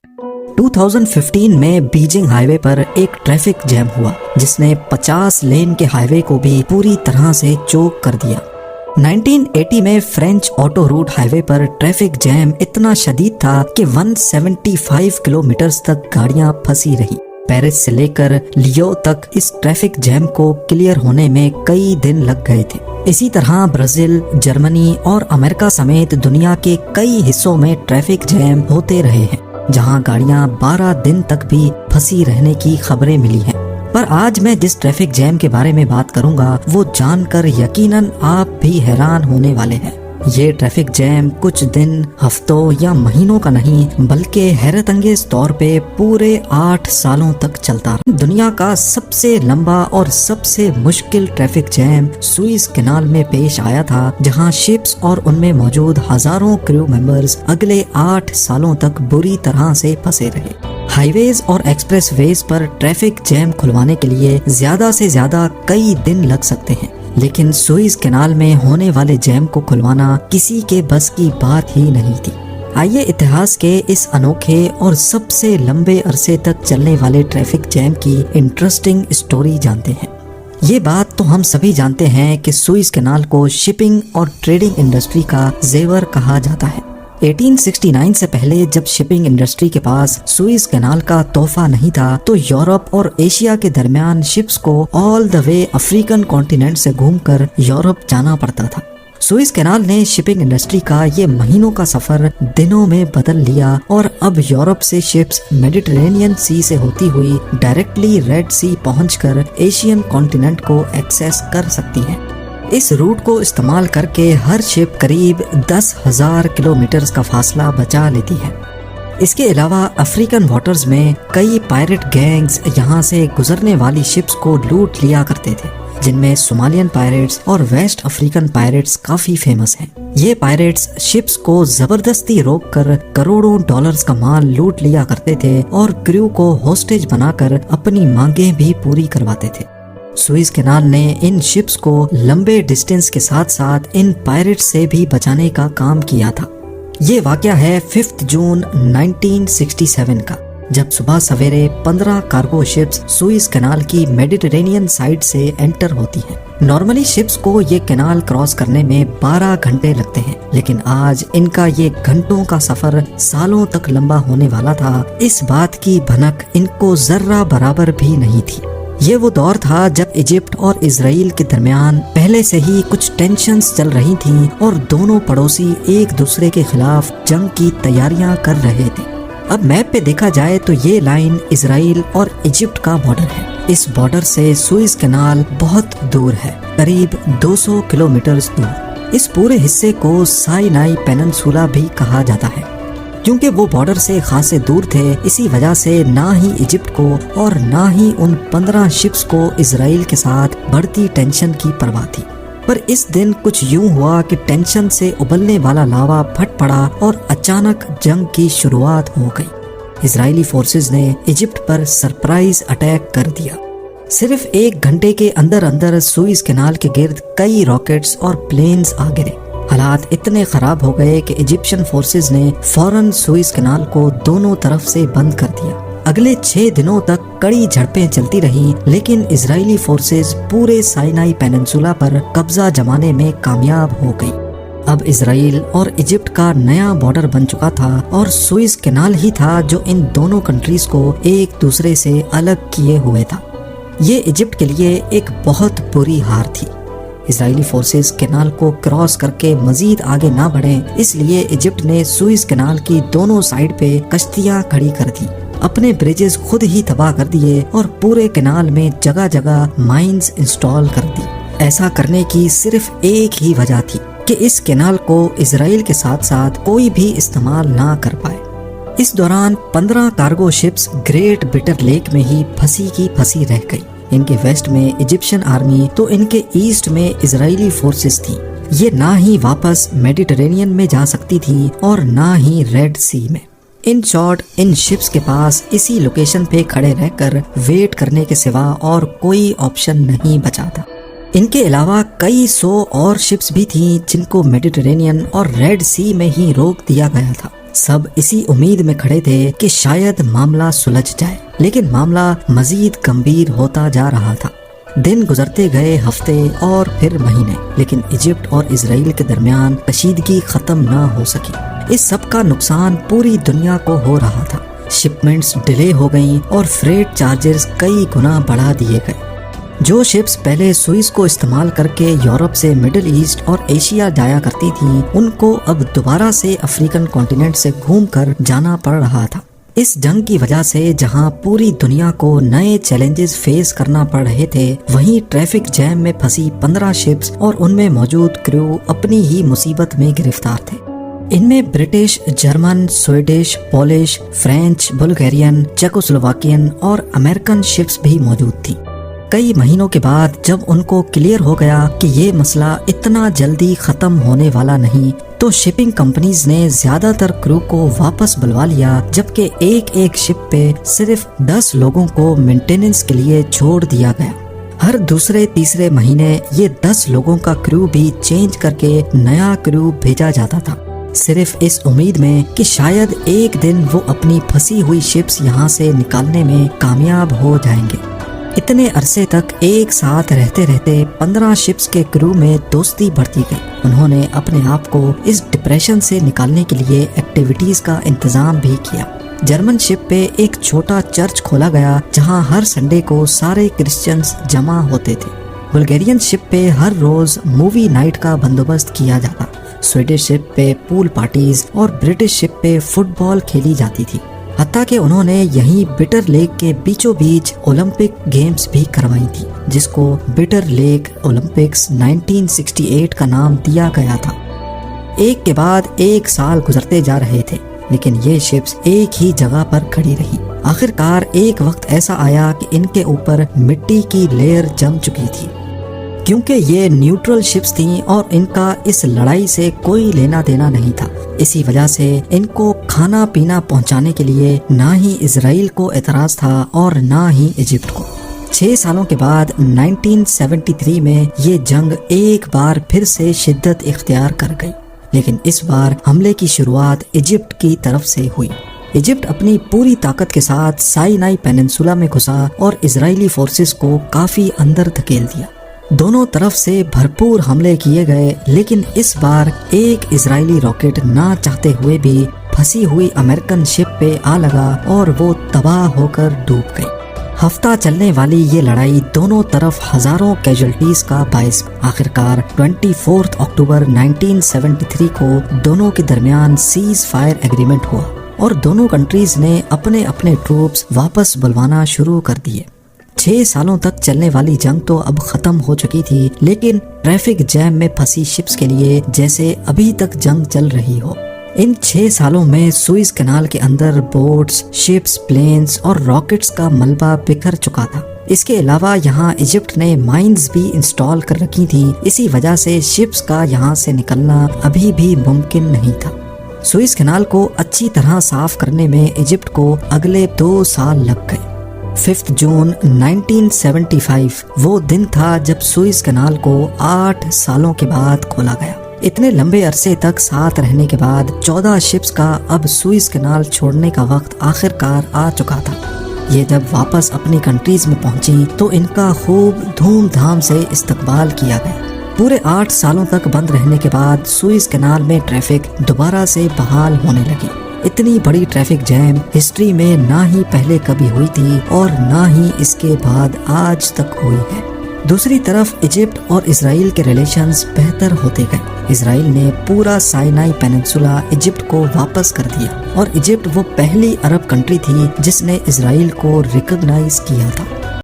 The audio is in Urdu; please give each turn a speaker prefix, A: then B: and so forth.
A: 2015 میں بیجنگ ہائی وے پر ایک ٹریفک جیم ہوا جس نے 50 لین کے ہائی وے کو بھی پوری طرح سے چوک کر دیا۔ 1980 میں فرینچ آٹو روٹ ہائی وے پر ٹریفک جیم اتنا شدید تھا کہ 175 کلومیٹرز تک گاڑیاں پھنسی رہی۔ پیرس سے لے کر لیو تک اس ٹریفک جیم کو کلیئر ہونے میں کئی دن لگ گئے تھے۔ اسی طرح برازیل، جرمنی اور امریکہ سمیت دنیا کے کئی حصوں میں ٹریفک جیم ہوتے رہے ہیں جہاں گاڑیاں 12 دن تک بھی پھنسی رہنے کی خبریں ملی ہیں۔ پر آج میں جس ٹریفک جیم کے بارے میں بات کروں گا وہ جان کر یقیناً آپ بھی حیران ہونے والے ہیں۔ یہ ٹریفک جیم کچھ دن، ہفتوں یا مہینوں کا نہیں بلکہ حیرت انگیز طور پہ پورے 8 سالوں تک چلتا رہا۔ دنیا کا سب سے لمبا اور سب سے مشکل ٹریفک جیم سوئز کینال میں پیش آیا تھا جہاں شپس اور ان میں موجود ہزاروں کریو ممبرز اگلے 8 سالوں تک بری طرح سے پھنسے رہے۔ ہائی ویز اور ایکسپریس ویز پر ٹریفک جیم کھلوانے کے لیے زیادہ سے زیادہ کئی دن لگ سکتے ہیں، لیکن سوئز کینال میں ہونے والے جیم کو کھلوانا کسی کے بس کی بات ہی نہیں تھی۔ آئیے اتہاس کے اس انوکھے اور سب سے لمبے عرصے تک چلنے والے ٹریفک جیم کی انٹرسٹنگ اسٹوری جانتے ہیں۔ یہ بات تو ہم سبھی جانتے ہیں کہ سوئز کینال کو شپنگ اور ٹریڈنگ انڈسٹری کا زیور کہا جاتا ہے۔ 1869 سے پہلے جب شپنگ انڈسٹری کے پاس سوئز کینال کا تحفہ نہیں تھا تو یورپ اور ایشیا کے درمیان شپس کو آل دا وے افریقن کانٹیننٹ سے گھوم کر یورپ جانا پڑتا تھا۔ سوئز کینال نے شپنگ انڈسٹری کا یہ مہینوں کا سفر دنوں میں بدل لیا اور اب یورپ سے شپس میڈیٹرینین سی سے ہوتی ہوئی ڈائریکٹلی ریڈ سی پہنچ کر ایشین کانٹیننٹ کو ایکسیس کر سکتی ہیں۔ اس روٹ کو استعمال کر کے ہر شپ قریب 10,000 کلومیٹرز کا فاصلہ بچا لیتی ہے۔ اس کے علاوہ افریقن واٹرز میں کئی پائرٹ گینگز یہاں سے گزرنے والی شپس کو لوٹ لیا کرتے تھے، جن میں صومالین پائرٹس اور ویسٹ افریقن پائرٹس کافی فیمس ہیں۔ یہ پائرٹس شپس کو زبردستی روک کر کروڑوں ڈالرز کا مال لوٹ لیا کرتے تھے اور کریو کو ہوسٹیج بنا کر اپنی مانگیں بھی پوری کرواتے تھے۔ سوئز کینال نے ان شپس کو لمبے ڈسٹینس کے ساتھ ساتھ ان پائرٹس سے بھی بچانے کا کام کیا تھا۔ یہ واقعہ ہے 5 جون 1967 کا، جب صبح سویرے 15 کارگو شپس سوئز کینال کی میڈیٹرینین سائڈ سے انٹر ہوتی ہیں۔ نارملی شپس کو یہ کینال کراس کرنے میں 12 گھنٹے لگتے ہیں، لیکن آج ان کا یہ گھنٹوں کا سفر سالوں تک لمبا ہونے والا تھا۔ اس بات کی بھنک ان کو ذرہ برابر بھی نہیں تھی۔ یہ وہ دور تھا جب ایجپٹ اور اسرائیل کے درمیان پہلے سے ہی کچھ ٹینشنز چل رہی تھیں اور دونوں پڑوسی ایک دوسرے کے خلاف جنگ کی تیاریاں کر رہے تھے۔ اب میپ پہ دیکھا جائے تو یہ لائن اسرائیل اور ایجپٹ کا بارڈر ہے۔ اس بارڈر سے سوئز کینال بہت دور ہے، قریب 200 کلومیٹرز دور۔ اس پورے حصے کو سائنائی پیننسولا بھی کہا جاتا ہے۔ کیونکہ وہ بارڈر سے خاصے دور تھے، اسی وجہ سے نہ ہی ایجپٹ کو اور نہ ہی ان 15 شپس کو اسرائیل کے ساتھ بڑھتی ٹینشن کی پرواہ تھی۔ پر اس دن کچھ یوں ہوا کہ ٹینشن سے ابلنے والا لاوا پھٹ پڑا اور اچانک جنگ کی شروعات ہو گئی۔ اسرائیلی فورسز نے ایجپٹ پر سرپرائز اٹیک کر دیا۔ صرف 1 گھنٹے کے اندر اندر سوئز کینال کے گرد کئی راکٹس اور پلینز آ گرے۔ حالات اتنے خراب ہو گئے کہ ایجپشن فورسز نے فوراً سوئز کینال کو دونوں طرف سے بند کر دیا۔ اگلے 6 دنوں تک کڑی جھڑپیں چلتی رہیں، لیکن اسرائیلی فورسز پورے سائنائی پیننسولا پر قبضہ جمانے میں کامیاب ہو گئی۔ اب اسرائیل اور ایجپٹ کا نیا بارڈر بن چکا تھا اور سوئز کینال ہی تھا جو ان دونوں کنٹریز کو ایک دوسرے سے الگ کیے ہوئے تھا۔ یہ ایجپٹ کے لیے ایک بہت بری ہار تھی۔ اسرائیلی فورسز کینال کو کراس کر کے مزید آگے نہ بڑھیں، اس لیے ایجپٹ نے سوئز کینال کی دونوں سائڈ پہ کشتیاں کھڑی کر دی، اپنے بریجز خود ہی تباہ کر دیے اور پورے کینال میں جگہ جگہ مائنز انسٹال کر دی۔ ایسا کرنے کی صرف ایک ہی وجہ تھی کہ اس کینال کو اسرائیل کے ساتھ ساتھ کوئی بھی استعمال نہ کر پائے۔ اس دوران 15 cargo ships Great Bitter Lake میں ہی پھنسی کی پھنسی رہ گئی۔ ان کے ویسٹ میں ایجپشن آرمی تو ان کے ایسٹ میں اسرائیلی فورسز تھی۔ یہ نہ ہی واپس میڈیٹرینین میں جا سکتی تھی اور نہ ہی ریڈ سی میں۔ ان شارٹ ان شپس کے پاس اسی لوکیشن پہ کھڑے رہ کر ویٹ کرنے کے سوا اور کوئی آپشن نہیں بچا تھا۔ ان کے علاوہ کئی 100 اور شپس بھی تھیں جن کو میڈیٹرینین اور ریڈ سی میں ہی روک دیا گیا تھا۔ سب اسی امید میں کھڑے تھے کہ شاید معاملہ سلجھ جائے، لیکن معاملہ مزید گمبھیر ہوتا جا رہا تھا۔ دن گزرتے گئے، ہفتے اور پھر مہینے، لیکن ایجپٹ اور اسرائیل کے درمیان کشیدگی ختم نہ ہو سکی۔ اس سب کا نقصان پوری دنیا کو ہو رہا تھا۔ شپمنٹس ڈیلے ہو گئیں اور فریٹ چارجز کئی گنا بڑھا دیے گئے۔ جو شپس پہلے سوئس کو استعمال کر کے یورپ سے مڈل ایسٹ اور ایشیا جایا کرتی تھیں، ان کو اب دوبارہ سے افریقن کانٹیننٹ سے گھوم کر جانا پڑ رہا تھا۔ اس جنگ کی وجہ سے جہاں پوری دنیا کو نئے چیلنجز فیس کرنا پڑ رہے تھے، وہیں ٹریفک جیم میں پھنسی 15 شپس اور ان میں موجود کریو اپنی ہی مصیبت میں گرفتار تھے۔ ان میں British, German, Swedish, Polish, French, Bulgarian, Czechoslovakian اور امریکن شپس بھی موجود تھی۔ کئی مہینوں کے بعد جب ان کو کلیئر ہو گیا کہ یہ مسئلہ اتنا جلدی ختم ہونے والا نہیں، تو شپنگ کمپنیز نے زیادہ تر کرو کو واپس بلوا لیا، جبکہ ایک شپ پہ صرف 10 لوگوں کو مینٹیننس کے لیے چھوڑ دیا گیا۔ ہر دوسرے تیسرے مہینے یہ 10 لوگوں کا کرو بھی چینج کر کے نیا کرو بھیجا جاتا تھا، صرف اس امید میں کہ شاید ایک دن وہ اپنی پھنسی ہوئی شپس یہاں سے نکالنے میں کامیاب ہو جائیں گے۔ اتنے عرصے تک ایک ساتھ رہتے رہتے 15 شپس کے کرو میں دوستی بڑھتی گئی۔ انہوں نے اپنے آپ کو اس ڈپریشن سے نکالنے کے لیے ایکٹیویٹیز کا انتظام بھی کیا۔ جرمن شپ پہ ایک چھوٹا چرچ کھولا گیا جہاں ہر سنڈے کو سارے کرسچنز جمع ہوتے تھے۔ بلغیرین شپ پہ ہر روز مووی نائٹ کا بندوبست کیا جاتا۔ سویڈش شپ پہ پول پارٹیز اور برٹش شپ پہ فٹ بال کھیلی جاتی تھی، حتیٰ کہ انہوں نے یہیں بٹر لیک کے بیچوں بیچ اولمپک گیمز بھی کروائی تھی، جس کو بٹر لیک اولمپکس 1968 کا نام دیا گیا تھا۔ ایک کے بعد ایک سال گزرتے جا رہے تھے، لیکن یہ شپس ایک ہی جگہ پر کھڑی رہی۔ آخرکار ایک وقت ایسا آیا کہ ان کے اوپر مٹی کی لیئر جم چکی تھی۔ کیونکہ یہ نیوٹرل شپس تھیں اور ان کا اس لڑائی سے کوئی لینا دینا نہیں تھا، اسی وجہ سے ان کو کھانا پینا پہنچانے کے لیے نہ ہی اسرائیل کو اعتراض تھا اور نہ ہی ایجپٹ کو۔ 6 سالوں کے بعد 1973 میں یہ جنگ ایک بار پھر سے شدت اختیار کر گئی، لیکن اس بار حملے کی شروعات ایجپٹ کی طرف سے ہوئی۔ ایجپٹ اپنی پوری طاقت کے ساتھ سائنائی پیننسولا میں گھسا اور اسرائیلی فورسز کو کافی اندر دھکیل دیا۔ دونوں طرف سے بھرپور حملے کیے گئے، لیکن اس بار ایک اسرائیلی راکٹ نہ چاہتے ہوئے بھی پھنسی ہوئی امریکن شپ پہ آ لگا اور وہ تباہ ہو کر ڈوب گئی۔ ہفتہ چلنے والی یہ لڑائی دونوں طرف ہزاروں کیجولٹیز کا باعث آخرکار 24 اکتوبر 1973 کو دونوں کے درمیان سیز فائر ایگریمنٹ ہوا اور دونوں کنٹریز نے اپنے اپنے ٹروپس واپس بلوانا شروع کر دیے۔ 6 سالوں تک چلنے والی جنگ تو اب ختم ہو چکی تھی، لیکن ٹریفک جیم میں پھنسی شپس کے لیے جیسے ابھی تک جنگ چل رہی ہو۔ ان 6 سالوں میں سوئز کینال کے اندر بوٹس، شپس، پلینز اور راکٹس کا ملبہ بکھر چکا تھا۔ اس کے علاوہ یہاں ایجپٹ نے مائنز بھی انسٹال کر رکھی تھیں، اسی وجہ سے شپس کا یہاں سے نکلنا ابھی بھی ممکن نہیں تھا۔ سوئز کینال کو اچھی طرح صاف کرنے میں ایجپٹ کو اگلے 2 سال لگ گئے۔ 5 جون 1975 وہ دن تھا جب سوئز کینال کو 8 سالوں کے بعد کھولا گیا۔ اتنے لمبے عرصے تک ساتھ رہنے کے بعد 14 شپس کا اب سوئز کینال چھوڑنے کا وقت آخرکار آ چکا تھا۔ یہ جب واپس اپنی کنٹریز میں پہنچی تو ان کا خوب دھوم دھام سے استقبال کیا گیا۔ پورے 8 سالوں تک بند رہنے کے بعد سوئز کینال میں ٹریفک دوبارہ سے بحال ہونے لگی۔ اتنی بڑی ٹریفک جیم ہسٹری میں نہ ہی پہلے کبھی ہوئی تھی اور نہ ہی اس کے بعد آج تک ہوئی ہے۔ دوسری طرف ایجپٹ اور اسرائیل کے ریلیشنز بہتر ہوتے گئے۔ اسرائیل نے پورا سائنائی پیننسولا ایجپٹ کو واپس کر دیا اور ایجپٹ وہ پہلی عرب کنٹری تھی جس نے اسرائیل کو ریکگنائز کیا تھا۔